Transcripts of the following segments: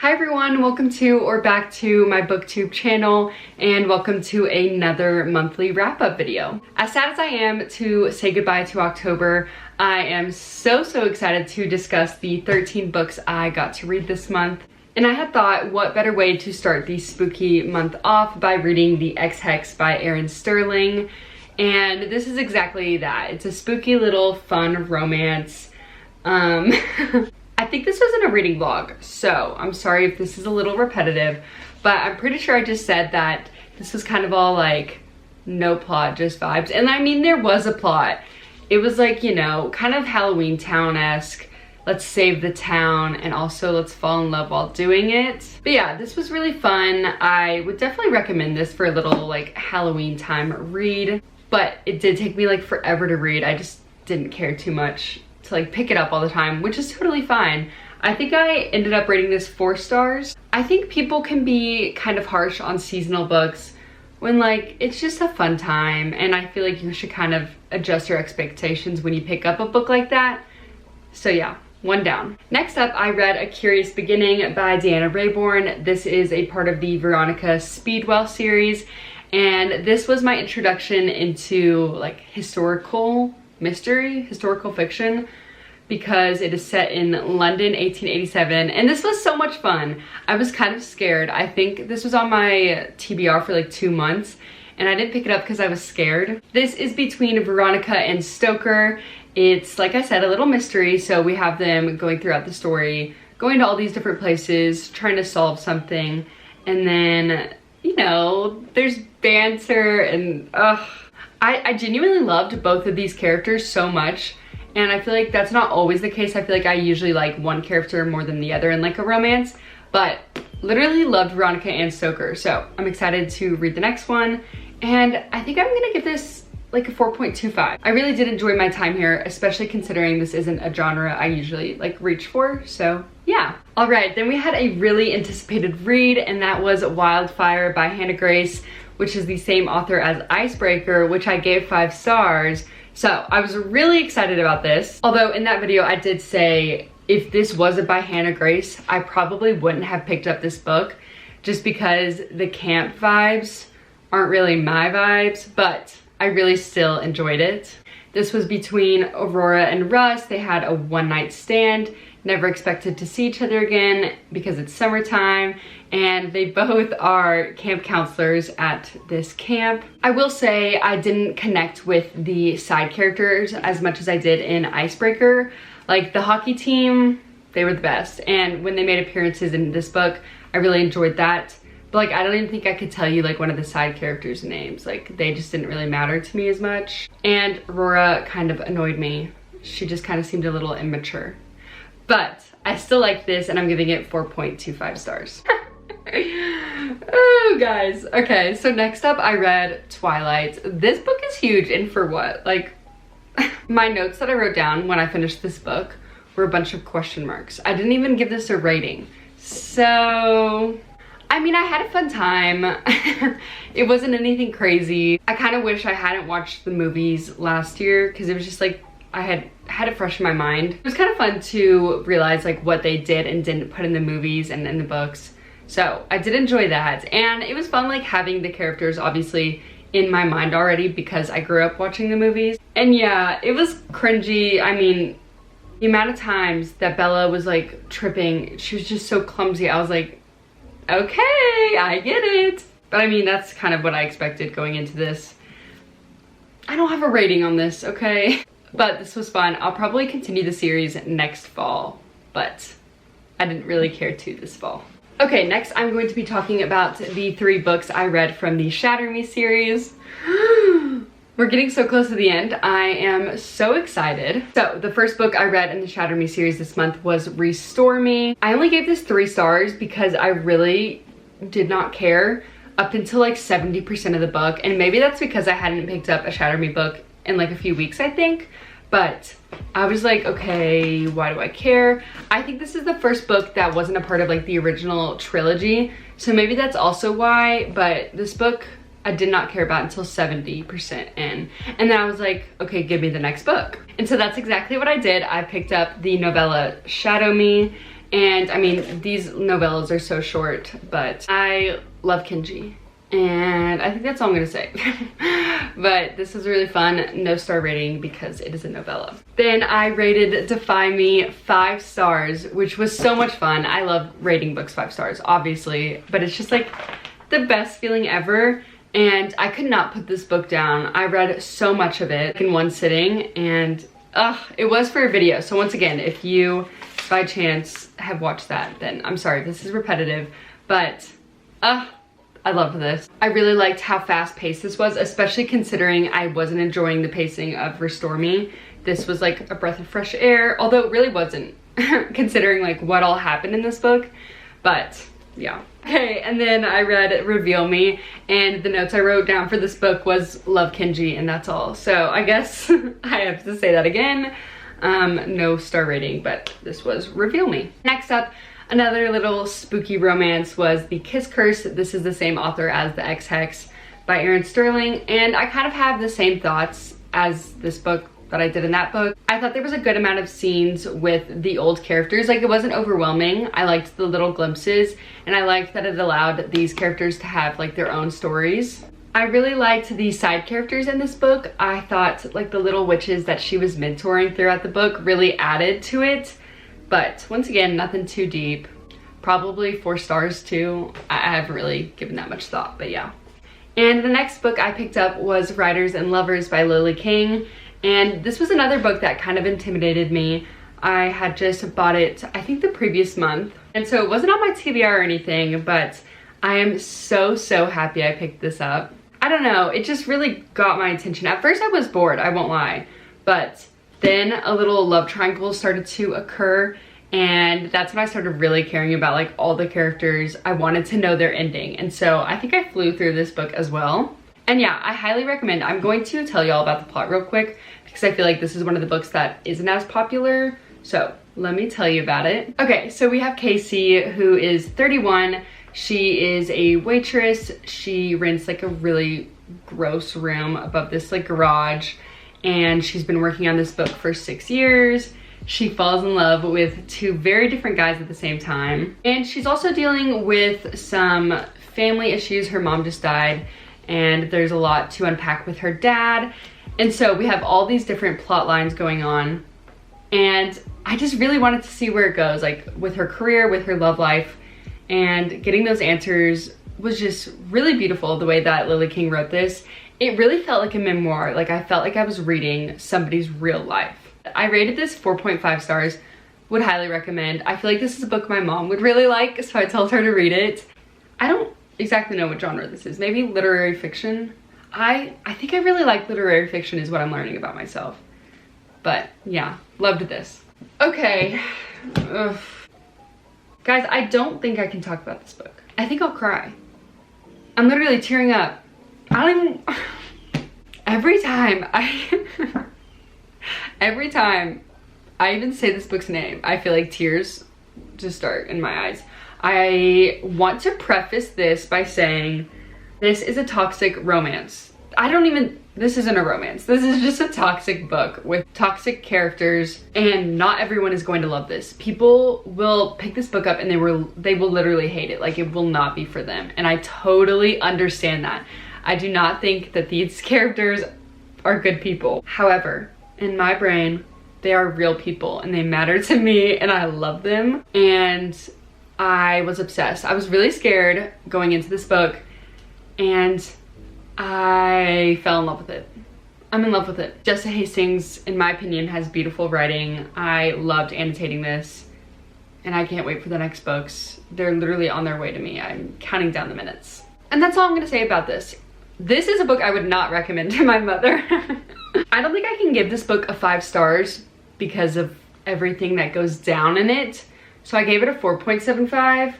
Hi everyone, welcome to or back to my booktube channel, and welcome to another monthly wrap-up video. As sad as I am to say goodbye to October, I am so excited to discuss the 13 books I got to read this month. And I had thought, what better way to start the spooky month off by reading the xhex by Erin Sterling. And this is exactly that. It's a spooky little fun romance. I think this was in a reading vlog, so I'm sorry if this is a little repetitive, but I'm pretty sure I just said that this was kind of all like no plot, just vibes. And I mean, there was a plot. It was like, you know, kind of Halloween Town-esque. Let's save the town and also let's fall in love while doing it. But yeah, this was really fun. I would definitely recommend this for a little like Halloween time read, but it did take me like forever to read. I just didn't care too much to like pick it up all the time, which is totally fine. I think I ended up rating this 4 stars. I think people can be kind of harsh on seasonal books when like it's just a fun time, and I feel like you should kind of adjust your expectations when you pick up a book like that. So yeah, 1 down. Next up, I read A Curious Beginning by Deanna Raybourn. This is a part of the Veronica Speedwell series, and this was my introduction into like historical mystery, historical fiction, because it is set in London 1887, and this was so much fun. I was kind of scared. I think this was on my TBR for like 2 months, and I didn't pick it up because I was scared. This is between Veronica and Stoker. It's, like I said, a little mystery, so we have them going throughout the story, going to all these different places, trying to solve something, and then, you know, there's banter and I genuinely loved both of these characters so much, and I feel like that's not always the case. I feel like I usually like one character more than the other in like a romance, but literally loved Veronica and Stoker, so I'm excited to read the next one, and I think I'm gonna give this like a 4.25. I really did enjoy my time here, especially considering this isn't a genre I usually like reach for, so yeah. All right, then we had a really anticipated read, and that was Wildfire by Hannah Grace, which is the same author as Icebreaker, which I gave 5 stars. So I was really excited about this. Although in that video I did say if this wasn't by Hannah Grace, I probably wouldn't have picked up this book just because the camp vibes aren't really my vibes, but I really still enjoyed it. This was between Aurora and Russ. They had a one-night stand, never expected to see each other again because it's summertime, and they both are camp counselors at this camp. I will say I didn't connect with the side characters as much as I did in Icebreaker. Like the hockey team, they were the best, and when they made appearances in this book, I really enjoyed that. But like, I don't even think I could tell you like one of the side characters' names. Like, they just didn't really matter to me as much. And Aurora kind of annoyed me. She just kind of seemed a little immature. But I still like this, and I'm giving it 4.25 stars. Oh, guys. Okay, so next up I read Twilight. This book is huge, and for what? Like, my notes that I wrote down when I finished this book were a bunch of question marks. I didn't even give this a rating. So I mean, I had a fun time. It wasn't anything crazy. I kind of wish I hadn't watched the movies last year because it was just like, I had it fresh in my mind. It was kind of fun to realize like what they did and didn't put in the movies and in the books. So I did enjoy that. And it was fun like having the characters obviously in my mind already because I grew up watching the movies. And yeah, it was cringy. I mean, the amount of times that Bella was like tripping, she was just so clumsy. I was like, okay, I get it. But I mean, that's kind of what I expected going into this. I don't have a rating on this, okay? But this was fun. I'll probably continue the series next fall, but I didn't really care to this fall. Okay, next I'm going to be talking about the 3 books I read from the Shatter Me series. We're getting so close to the end. I am so excited. So the first book I read in the Shatter Me series this month was Restore Me. I only gave this 3 stars because I really did not care up until like 70% of the book. And maybe that's because I hadn't picked up a Shatter Me book in like a few weeks, I think. But I was like, okay, why do I care? I think this is the first book that wasn't a part of like the original trilogy. So maybe that's also why, but this book I did not care about until 70% in. And then I was like, okay, give me the next book. And so that's exactly what I did. I picked up the novella Shatter Me, And I mean, these novellas are so short, but I love Kenji. And I think that's all I'm gonna say. But this was really fun. No star rating because it is a novella. Then I rated Defy Me 5 stars, which was so much fun. I love rating books 5 stars, obviously, but it's just like the best feeling ever. And I could not put this book down. I read so much of it in one sitting, and it was for a video. So once again, if you by chance have watched that, then I'm sorry, this is repetitive, but I loved this. I really liked how fast paced this was, especially considering I wasn't enjoying the pacing of Restore Me. This was like a breath of fresh air, although it really wasn't considering like what all happened in this book, but yeah. Okay, and then I read Reveal Me, and the notes I wrote down for this book was love Kenji, and that's all. So I guess I have to say that again. No star rating, but this was Reveal Me. Next up, another little spooky romance was The Kiss Curse. This is the same author as the xhex by Erin Sterling, and I kind of have the same thoughts as this book that I did in that book. I thought there was a good amount of scenes with the old characters. Like, it wasn't overwhelming. I liked the little glimpses, and I liked that it allowed these characters to have like their own stories. I really liked the side characters in this book. I thought like the little witches that she was mentoring throughout the book really added to it. But once again, nothing too deep. Probably 4 stars too. I haven't really given that much thought, but yeah. And the next book I picked up was Writers and Lovers by Lily King. And this was another book that kind of intimidated me. I had just bought it, I think the previous month. And so it wasn't on my TBR or anything, but I am so happy I picked this up. I don't know, it just really got my attention. At first I was bored, I won't lie. But then a little love triangle started to occur, and that's when I started really caring about like all the characters. I wanted to know their ending, and so I think I flew through this book as well. And yeah, I highly recommend. I'm going to tell you all about the plot real quick because I feel like this is one of the books that isn't as popular, so let me tell you about it. Okay, so we have Casey, who is 31. She is a waitress. She rents like a really gross room above this like garage, and she's been working on this book for 6 years. She falls in love with 2 very different guys at the same time. And she's also dealing with some family issues. Her mom just died, and there's a lot to unpack with her dad. And so we have all these different plot lines going on. And I just really wanted to see where it goes, like with her career, with her love life. And getting those answers was just really beautiful, the way that Lily King wrote this. It really felt like a memoir. Like, I felt like I was reading somebody's real life. I rated this 4.5 stars, would highly recommend. I feel like this is a book my mom would really like, so I told her to read it. I don't exactly know what genre this is. Maybe literary fiction? I think I really like literary fiction is what I'm learning about myself. But yeah, loved this. Okay. Ugh. Guys, I don't think I can talk about this book. I think I'll cry. I'm literally tearing up. I don't even... Every time I even say this book's name, I feel like tears just start in my eyes. I want to preface this by saying this is a toxic romance. This isn't a romance. This is just a toxic book with toxic characters, and not everyone is going to love this. People will pick this book up and they will literally hate it. Like, it will not be for them. And I totally understand that. I do not think that these characters are good people. However, in my brain, they are real people and they matter to me and I love them. And I was obsessed. I was really scared going into this book, and I fell in love with it. I'm in love with it. Jessa Hastings, in my opinion, has beautiful writing. I loved annotating this, and I can't wait for the next books. They're literally on their way to me. I'm counting down the minutes. And that's all I'm gonna say about this. This is a book I would not recommend to my mother. I don't think I can give this book a 5 stars because of everything that goes down in it. So I gave it a 4.75.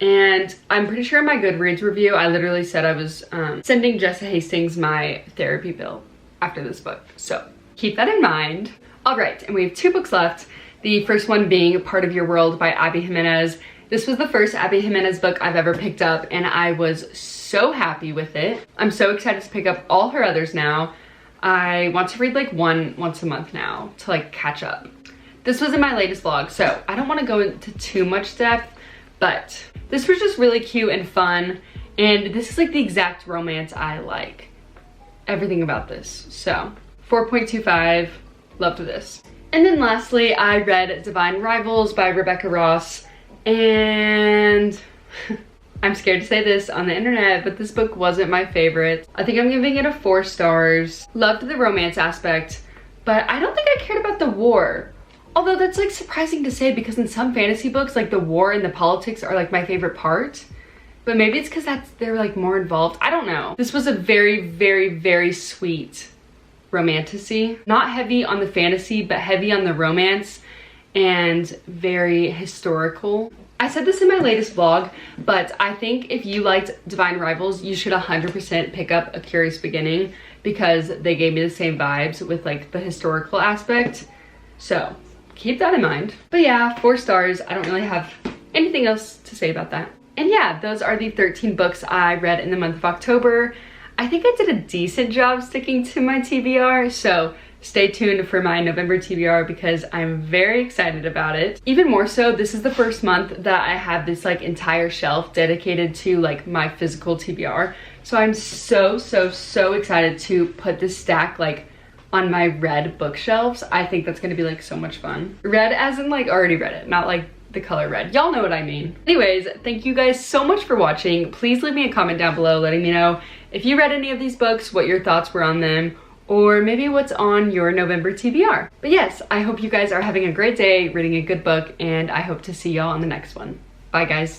And I'm pretty sure in my Goodreads review, I literally said I was sending Jessa Hastings my therapy bill after this book. So keep that in mind. All right, and we have 2 books left. The first one being Part of Your World by Abby Jimenez. This was the first Abby Jimenez book I've ever picked up, and I was so happy with it. I'm so excited to pick up all her others now. I want to read like one once a month now to like catch up. This was in my latest vlog, so I don't want to go into too much depth, but this was just really cute and fun, and this is like the exact romance I like. Everything about this. So 4.25, loved this. And then lastly, I read Divine Rivals by Rebecca Ross, and I'm scared to say this on the internet, but this book wasn't my favorite. I think I'm giving it a 4 stars. Loved the romance aspect, but I don't think I cared about the war. Although that's like surprising to say, because in some fantasy books, like the war and the politics are like my favorite part. But maybe it's because they're like more involved. I don't know. This was a very, very, very sweet romantasy. Not heavy on the fantasy, but heavy on the romance, and very historical. I said this in my latest vlog, but I think if you liked Divine Rivals, you should 100% pick up A Curious Beginning, because they gave me the same vibes with like the historical aspect. So keep that in mind. But yeah, 4 stars. I don't really have anything else to say about that. And yeah, those are the 13 books I read in the month of October. I think I did a decent job sticking to my TBR, so stay tuned for my November TBR because I'm very excited about it. Even more so, this is the first month that I have this like entire shelf dedicated to like my physical TBR. So I'm so excited to put this stack like on my red bookshelves. I think that's gonna be like so much fun. Red as in like already read it, not like the color red. Y'all know what I mean. Anyways, thank you guys so much for watching. Please leave me a comment down below letting me know if you read any of these books, what your thoughts were on them, or maybe what's on your November TBR. But yes, I hope you guys are having a great day reading a good book, and I hope to see y'all on the next one. Bye guys.